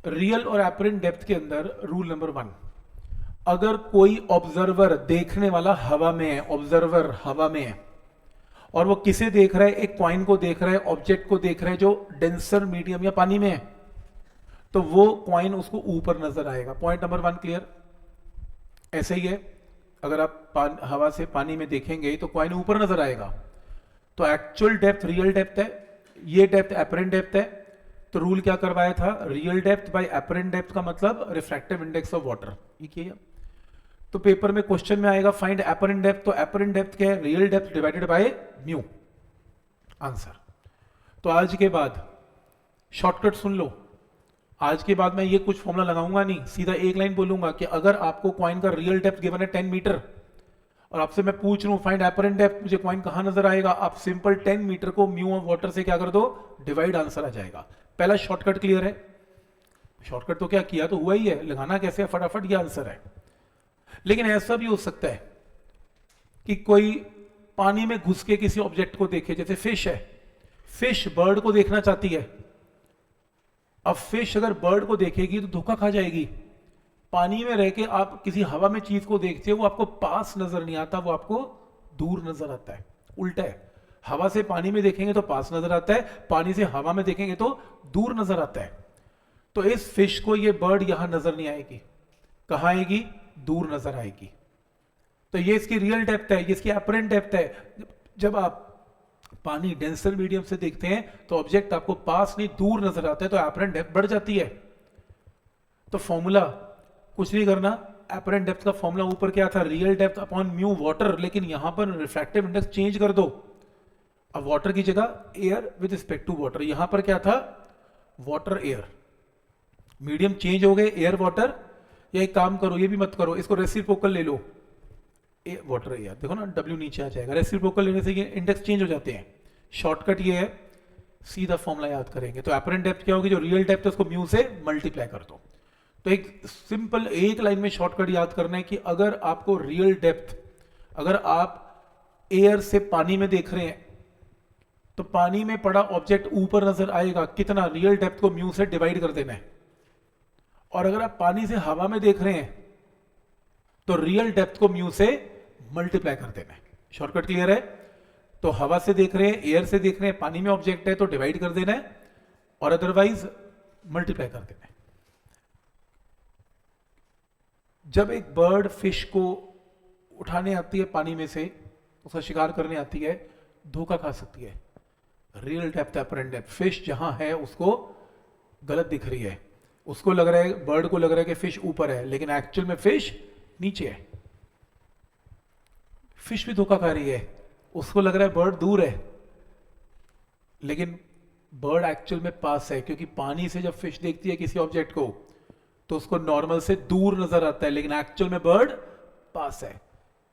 Real और apparent depth के अंदर रूल नंबर 1, अगर कोई ऑब्जर्वर देखने वाला हवा में है, ऑब्जर्वर हवा में है और वो किसे देख रहा है, एक पॉइंट को देख रहा है, ऑब्जेक्ट को देख रहा है जो डेंसर मीडियम या पानी में है, तो वो कॉइन उसको ऊपर नजर आएगा। Point number 1 clear. ऐसे ही है, अगर आप हवा से पानी में देखेंगे तो कॉइन ऊपर नजर आएगा। तो एक्चुअल डेप्थ रियल डेप्थ है, ये डेप्थ एपरेंट डेप्थ है। तो रूल क्या करवाया था, real depth by apparent depth का मतलब रिफ्रैक्टिव इंडेक्स ऑफ वाटर, ये किया। तो पेपर में क्वेश्चन में आएगा फाइंड एपरेंट डेप्थ, तो एपरेंट डेप्थ क्या है, real depth divided by mu, answer. तो आज के बाद शॉर्टकट सुन लो, आज के बाद मैं ये कुछ फॉर्मूला लगाऊंगा नहीं, सीधा एक लाइन बोलूंगा कि अगर आपको कॉइन का रियल डेप्थ गिवन है 10 मीटर और आपसे मैं पूछ रहा हूं फाइंड एपरेंट डेप्थ, मुझे कॉइन कहां नजर आएगा, आप सिंपल 10 मीटर को म्यू ऑफ वाटर से क्या कर दो, डिवाइड, आंसर आ जाएगा। पहला शॉर्टकट क्लियर है। शॉर्टकट तो क्या किया तो हुआ ही है, लगाना कैसे है, फटाफट ये आंसर है। लेकिन ऐसा भी हो सकता है कि कोई पानी में घुस के किसी ऑब्जेक्ट को देखे, जैसे फिश है, फिश बर्ड को देखना चाहती है। अब फिश अगर बर्ड को देखेगी तो धोखा खा जाएगी। पानी में रह के आप किसी हवा में चीज को देखते हो, वो आपको पास नजर नहीं आता, वो आपको दूर नजर आता है। उल्टा है, हवा से पानी में देखेंगे तो पास नजर आता है, पानी से हवा में देखेंगे तो दूर नजर आता है। तो इस फिश को ये बर्ड यहां नजर नहीं आएगी, कहां आएगी, दूर नजर आएगी। तो ये इसकी रियल डेप्थ है, ये इसकी एपरेंट डेप्थ है। जब आप पानी डेंसर मीडियम से देखते हैं तो ऑब्जेक्ट आपको पास नहीं दूर नजर आता है, तो एपरेंट डेप्थ बढ़ जाती है। तो फॉर्मूला कुछ नहीं करना, एपरेंट डेप्थ का फॉर्मूला ऊपर क्या था, real depth upon mu water, लेकिन यहां पर रिफ्रैक्टिव इंडेक्स चेंज कर दो। अब वाटर की जगह air with respect to water, यहां पर क्या था, वाटर एयर, मीडियम चेंज हो गए, एयर वाटर। या एक काम करो, ये भी मत करो, इसको रेसिप्रोकल ले लो, वाटर एयर, देखो ना डब्ल्यू नीचे आ जाएगा, रेसिप्रोकल लेने से ये इंडेक्स चेंज हो जाते हैं। शॉर्टकट ये है, सीधा फॉर्मूला याद करेंगे। तो एपरेंट डेप्थ क्या होगी, जो रियल डेप्थ है उसको म्यू से मल्टीप्लाई कर दो। तो एक सिंपल एक लाइन में शॉर्टकट याद करना है कि अगर आपको रियल डेप्थ, अगर आप एयर से पानी में देख रहे हैं तो पानी में पड़ा ऑब्जेक्ट ऊपर नजर आएगा, कितना, रियल डेप्थ को म्यू से डिवाइड कर देना है। और अगर आप पानी से हवा में देख रहे हैं तो रियल डेप्थ को म्यू से मल्टीप्लाई कर देना है। शॉर्टकट क्लियर है। तो हवा से देख रहे हैं, एयर से देख रहे हैं, पानी में ऑब्जेक्ट है तो डिवाइड कर देना है और अदरवाइज मल्टीप्लाई कर देना है। जब एक बर्ड फिश को उठाने आती है पानी में से, उसका शिकार करने आती है, धोखा खा सकती है। Real depth apparent depth, fish जहां है उसको गलत दिख रही है, उसको लग रहा है, बर्ड को लग रहा है कि फिश ऊपर है, लेकिन एक्चुअल में फिश नीचे है। फिश भी धोखा खा रही है, उसको लग रहा है बर्ड दूर है, लेकिन बर्ड एक्चुअल में पास है, क्योंकि पानी से जब फिश देखती है किसी ऑब्जेक्ट को तो उसको नॉर्मल से दूर नजर आता है, लेकिन एक्चुअल में बर्ड पास है।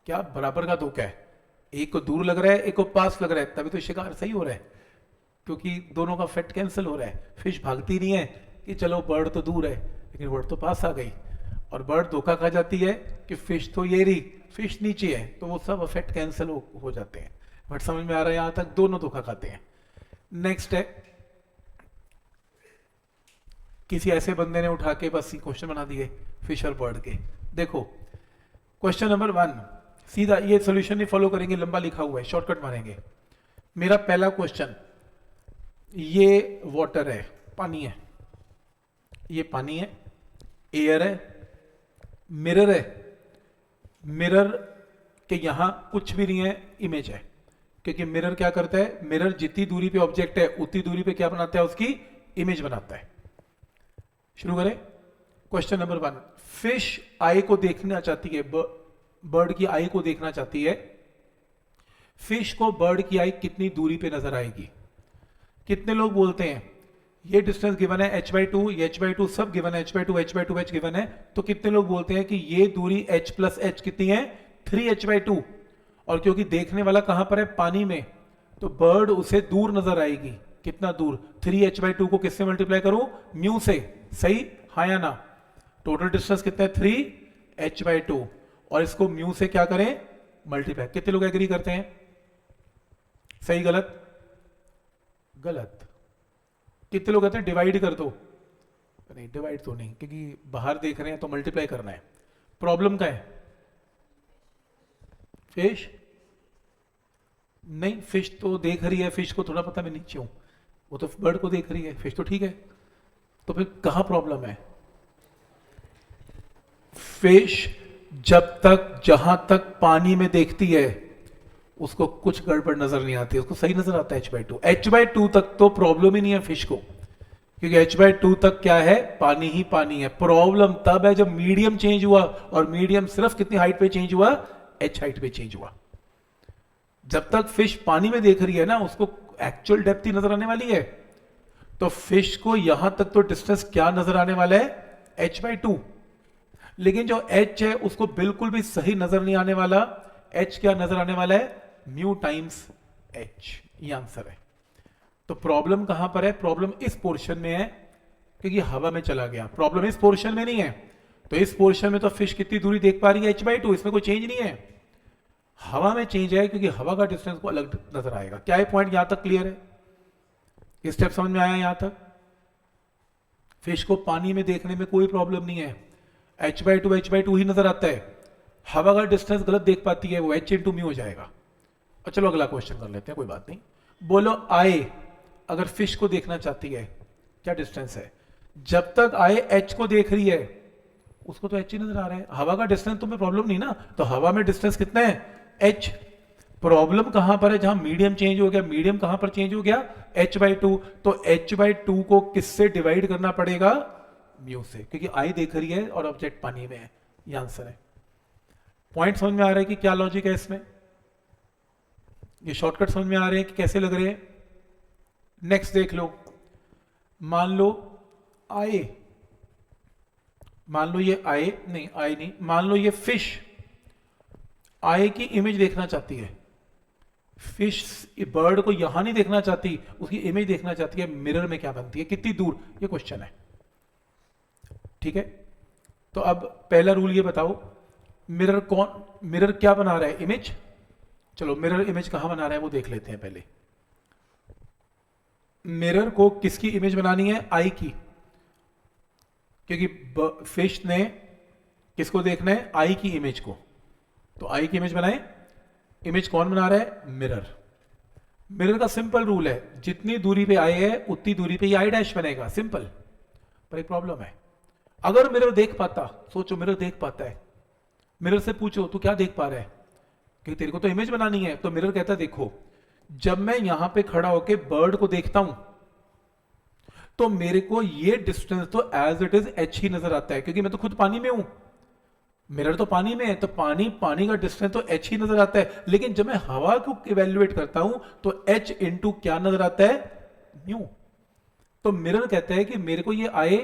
क्या बराबर का धोखा है, एक को दूर लग रहा है, एक को पास लग रहा है, तभी तो शिकार सही हो रहा है, क्योंकि दोनों का फेट कैंसिल हो रहा है। फिश भागती नहीं है कि चलो बर्ड तो दूर है, लेकिन बर्ड तो पास आ गई, और बर्ड धोखा खा जाती है कि फिश तो ये रही, फिश नीचे है, तो वो सब इफेक्ट कैंसिल हो जाते हैं। बट समझ में आ रहा है यहां तक, दोनों धोखा खाते हैं। नेक्स्ट है, किसी ऐसे बंदे ने उठा के बस क्वेश्चन बना दिए फिश और बर्ड के। देखो क्वेश्चन नंबर 1, सीधा ये सॉल्यूशन नहीं फॉलो करेंगे, लंबा लिखा हुआ है, शॉर्टकट मारेंगे। मेरा पहला क्वेश्चन, ये वाटर है, पानी है, ये पानी है, एयर है, मिरर है, मिरर के यहां कुछ भी नहीं है, इमेज है, क्योंकि मिरर क्या करता है, मिरर जितनी दूरी पे ऑब्जेक्ट है उतनी दूरी पे क्या बनाता है, उसकी इमेज बनाता है। शुरू करें। क्वेश्चन नंबर 1, फिश आई को देखना चाहती है, बर्ड की आई को देखना चाहती है। फिश को बर्ड की आई कितनी दूरी पे नजर आएगी? कितने लोग बोलते हैं ये डिस्टेंस गिवन है h/2, ये h/2 सब गिवन है, h/2 h/2 h गिवन है, तो कितने लोग बोलते हैं कि ये दूरी h + h कितनी है, 3h/2। और क्योंकि देखने वाला कहां पर है, पानी में, तो बर्ड उसे दूर नजर आएगी। कितना दूर, 3h/2 को किससे मल्टीप्लाई करूं, म्यू से, सही हाँ या ना? टोटल डिस्टेंस कितना है, 3h/2, और इसको म्यू से क्या करें, मल्टीप्लाई। कितने लोग एग्री करते हैं? सही गलत? गलत। कितने लोग कहते हैं डिवाइड कर दो? नहीं डिवाइड तो नहीं, क्योंकि बाहर देख रहे हैं तो मल्टीप्लाई करना है। प्रॉब्लम क्या है? फिश नहीं, फिश तो देख रही है, फिश को थोड़ा पता मैं नीचे हूं, वो तो बर्ड को देख रही है, फिश तो ठीक है, तो फिर कहां प्रॉब्लम है? फिश जब तक जहां तक पानी में देखती है उसको कुछ गड़बड़ नजर नहीं आती, उसको सही नजर आता है h/2। h/2 तक तो प्रॉब्लम ही नहीं है फिश को, क्योंकि h/2 तक क्या है? पानी ही पानी है। प्रॉब्लम तब है जब मीडियम चेंज हुआ, और मीडियम सिर्फ कितनी हाइट पे चेंज हुआ? h हाइट पे चेंज हुआ। जब तक फिश पानी में देख रही है ना, उसको एक्चुअल डेप्थ ही नजर आने वाली है। तो फिश को यहां तक तो डिस्टेंस क्या नजर आने वाला है? h/2। लेकिन जो h है उसको बिल्कुल भी सही नजर नहीं आने वाला। h क्या नजर आने वाला है? म्यू टाइम्स h, ये आंसर है। तो प्रॉब्लम कहां पर है? प्रॉब्लम इस पोर्शन में है, क्योंकि हवा में चला गया। प्रॉब्लम इस पोर्शन में नहीं है, तो इस पोर्शन में तो फिश कितनी दूरी देख पा रही है? h/2, इसमें कोई चेंज नहीं है। हवा में चेंज है, क्योंकि हवा का डिस्टेंस को अलग नजर आएगा। क्या ये पॉइंट यहां तक क्लियर है? ये स्टेप समझ में आया यहां तक? फिश को पानी में देखने में कोई प्रॉब्लम नहीं है, h/2 ही नजर आता है। हवा का डिस्टेंस गलत देख पाती है, वो h इंटू म्यू हो जाएगा। और चलो अगला क्वेश्चन कर लेते हैं, कोई बात नहीं। बोलो आई अगर फिश को देखना चाहती है, क्या डिस्टेंस है? जब तक आई h को देख रही है उसको तो h ही नजर आ रहा है। हवा का डिस्टेंस तुम्हें प्रॉब्लम नहीं ना, तो हवा में डिस्टेंस कितना है? h। प्रॉब्लम कहां पर है? जहां मीडियम चेंज हो गया। मीडियम कहां पर चेंज हो गया? h/2। तो h/2 को किससे डिवाइड करना पड़ेगा? म्यू से, क्योंकि आई देख रही है और ऑब्जेक्ट पानी में है। ये आंसर है। पॉइंट समझ में आ रहा है कि क्या लॉजिक है इसमें? ये शॉर्टकट समझ में आ रहे हैं कि कैसे लग रहे हैं? नेक्स्ट देख लो। मान लो आए, मान लो ये आए नहीं, आए नहीं, मान लो ये फिश आए की इमेज देखना चाहती है। फिश बर्ड को यहां नहीं देखना चाहती, उसकी इमेज देखना चाहती है। मिरर में क्या बनती है, कितनी दूर? ये क्वेश्चन है, ठीक है। तो अब पहला रूल ये बताओ, मिरर क्या बना रहा है? इमेज। चलो मिरर इमेज कहां बना रहा है वो देख लेते हैं पहले। मिरर को किसकी इमेज बनानी है? आई की, क्योंकि फिश ने किसको देखना है? आई की इमेज को। तो आई की इमेज बनाए। इमेज कौन बना रहा है? मिरर। मिरर का सिंपल रूल है, जितनी दूरी पे आई है उतनी दूरी पे आई डैश बनेगा, सिंपल। पर एक प्रॉब्लम है, अगर मिरर देख पाता, सोचो मिरर देख पाता है, मिरर से पूछो तू क्या देख पा रहा है, क्योंकि तेरे को तो इमेज बनानी है। तो मिरर कहता है देखो, जब मैं यहां पे खड़ा होके बर्ड को देखता हूं तो मेरे को ये डिस्टेंस तो एज इट इज h ही नजर आता है, क्योंकि मैं तो खुद पानी में हूं। मिरर तो पानी में है, तो पानी का डिस्टेंस तो h ही नजर आता है। लेकिन जब मैं हवा को इवेल्युएट करता हूं तो h इंटू क्या नजर आता है? म्यू। तो मिरर कहता है कि मेरे को ये आए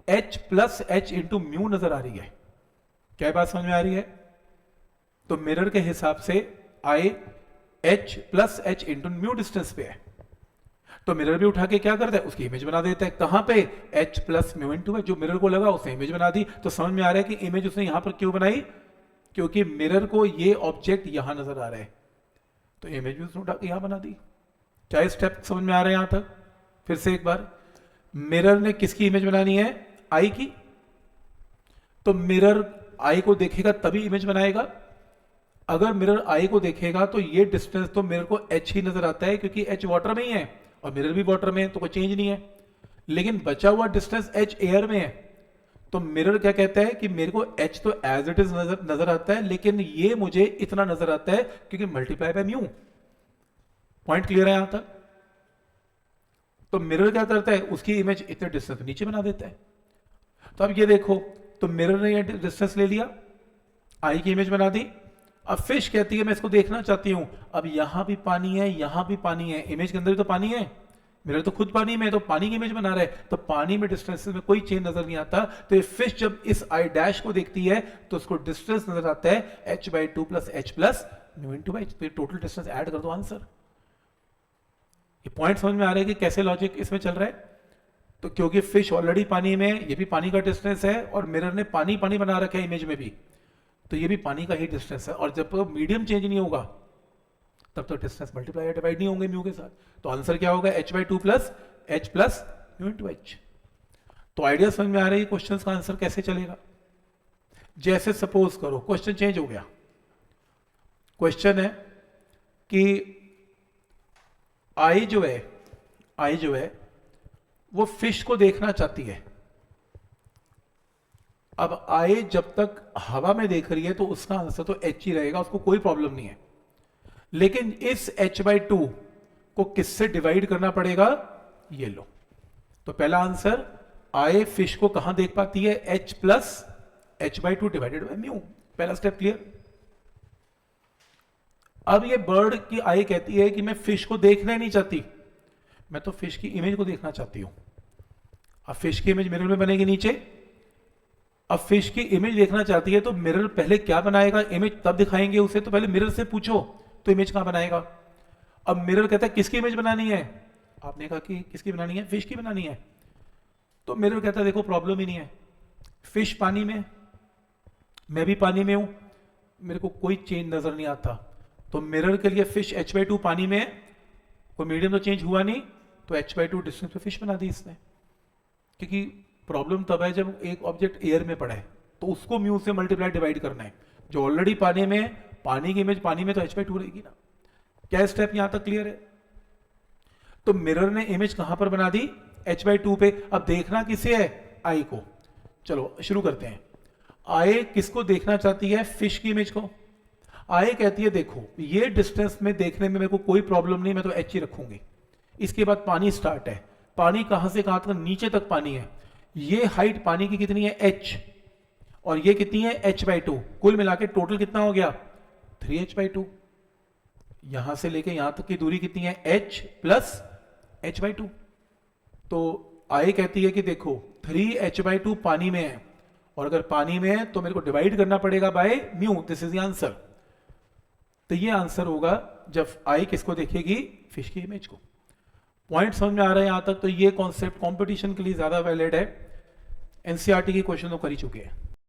h plus h into mu नजर आ रही है। क्या बात समझ में आ रही है? तो मिरर के हिसाब से आए h plus h into mu distance पे है। तो मिरर भी उठा के क्या करता है? उसकी इमेज बना देता है। कहां पे? h प्लस म्यू इंटू है, जो मिरर को लगा उसने इमेज बना दी। तो समझ में आ रहा है कि इमेज उसने यहां पर क्यों बनाई? क्योंकि मिरर को ये ऑब्जेक्ट यहां नजर आ रहा है, तो इमेज भी उसने उठा के यहां बना दी। क्या स्टेप समझ में आ रहा है यहां तक? फिर से एक बार, मिरर ने किसकी इमेज बनानी है? आई की। तो मिरर आई को देखेगा तभी इमेज बनाएगा। अगर मिरर आई को देखेगा तो ये डिस्टेंस तो मिरर को h ही नजर आता है, क्योंकि h वाटर में ही है और मिरर भी वाटर में है, तो कोई चेंज नहीं है। लेकिन बचा हुआ डिस्टेंस h एयर में है। तो मिरर क्या कहता है कि मेरे को h तो एज इट इज नजर आता है, लेकिन ये मुझे इतना नजर आता है क्योंकि multiply by mu. Point clear है यहां तक? तो मिरर क्या करता है? उसकी इमेज इतने डिस्टेंस नीचे बना देता है। तो अब ये देखो, तो मिरर ने ये डिस्टेंस ले लिया, आई की इमेज बना दी। अब फिश कहती है मैं इसको देखना चाहती हूं। अब यहां भी पानी है, यहां भी पानी है, इमेज के अंदर भी तो पानी है, मिरर तो खुद पानी में है, तो पानी की इमेज बना रहा है। तो पानी में डिस्टेंस में कोई चेंज नजर नहीं आता। तो ये फिश जब इस आई डैश को देखती है तो उसको डिस्टेंस नजर आता है h/2 plus h plus mu into h। तो टोटल डिस्टेंस ऐड कर दो, आंसर। ये पॉइंट समझ में आ रहा है कि कैसे लॉजिक इसमें चल रहा है? तो क्योंकि फिश ऑलरेडी पानी में, ये भी पानी का डिस्टेंस है, और मिरर ने पानी पानी बना रखा है इमेज में भी, तो ये भी पानी का ही डिस्टेंस है। और जब मीडियम चेंज नहीं होगा तब तो डिस्टेंस मल्टीप्लाई डिवाइड नहीं होंगे म्यू के साथ। तो आंसर क्या होगा? h/2 plus h plus mu into h। तो आइडिया समझ में आ रही है क्वेश्चन का आंसर कैसे चलेगा। जैसे सपोज करो क्वेश्चन चेंज हो गया, क्वेश्चन है कि आई जो है वो फिश को देखना चाहती है। अब आई जब तक हवा में देख रही है तो उसका आंसर तो एच ही रहेगा, उसको कोई प्रॉब्लम नहीं है। लेकिन इस h/2 को किससे डिवाइड करना पड़ेगा, ये लो। तो पहला आंसर, आई फिश को कहां देख पाती है, h plus h/2 divided by mu. पहला स्टेप क्लियर। अब ये बर्ड की आई कहती है कि मैं फिश को देखना ही नहीं चाहती, मैं तो फिश की इमेज को देखना चाहती हूं। अब फिश की इमेज मिरर में बनेगी नीचे। अब फिश की इमेज देखना चाहती है तो मिरर पहले क्या बनाएगा, इमेज तब दिखाएंगे उसे, तो पहले मिरर से पूछो तो इमेज कहां बनाएगा। अब मिरर कहता है किसकी इमेज बनानी है, आपने कहा कि किसकी बनानी है, फिश की बनानी है। तो मिरर कहता है देखो प्रॉब्लम ही नहीं है, फिश पानी में, मैं भी पानी में हूं, मेरे को कोई चेंज नजर नहीं आता। तो मिरर के लिए फिश h/2 पानी में है, कोई मीडियम तो चेंज हुआ नहीं, तो h/2 डिस्टेंस पे फिश बना दी इसने। क्योंकि प्रॉब्लम तब है जब एक ऑब्जेक्ट एयर में पड़ा है तो उसको म्यू से मल्टीप्लाई डिवाइड करना है। जो ऑलरेडी पानी में है, पानी की इमेज पानी में तो h/2 रहेगी ना। क्या स्टेप यहां तक क्लियर है। तो मिरर ने इमेज कहां पर बना दी, h/2 पे। अब देखना किसे है, आई को। चलो शुरू करते हैं। आई किसको देखना चाहती है, फिश की इमेज को। आई कहती है देखो ये डिस्टेंस में देखने में मेरे को कोई प्रॉब्लम नहीं, मैं तो h ही रखूंगी। इसके बाद पानी स्टार्ट है, पानी कहां से कहां तक, नीचे तक पानी है। ये हाइट पानी की कितनी है, h, और ये कितनी है, h/2। कुल मिला के टोटल कितना हो गया, 3h/2। यहां से लेके यहां तक की दूरी कितनी है, h प्लस h/2। तो आई कहती है कि देखो 3h/2 पानी में है, और अगर पानी में है तो मेरे को डिवाइड करना पड़ेगा by mu, this is the answer. तो ये आंसर होगा जब आई किसको देखेगी, फिश की इमेज को। पॉइंट समझ में आ रहा है यहां तक। तो ये कॉन्सेप्ट कंपटीशन के लिए ज्यादा वैलिड है, एनसीईआरटी के क्वेश्चन तो कर ही चुके हैं।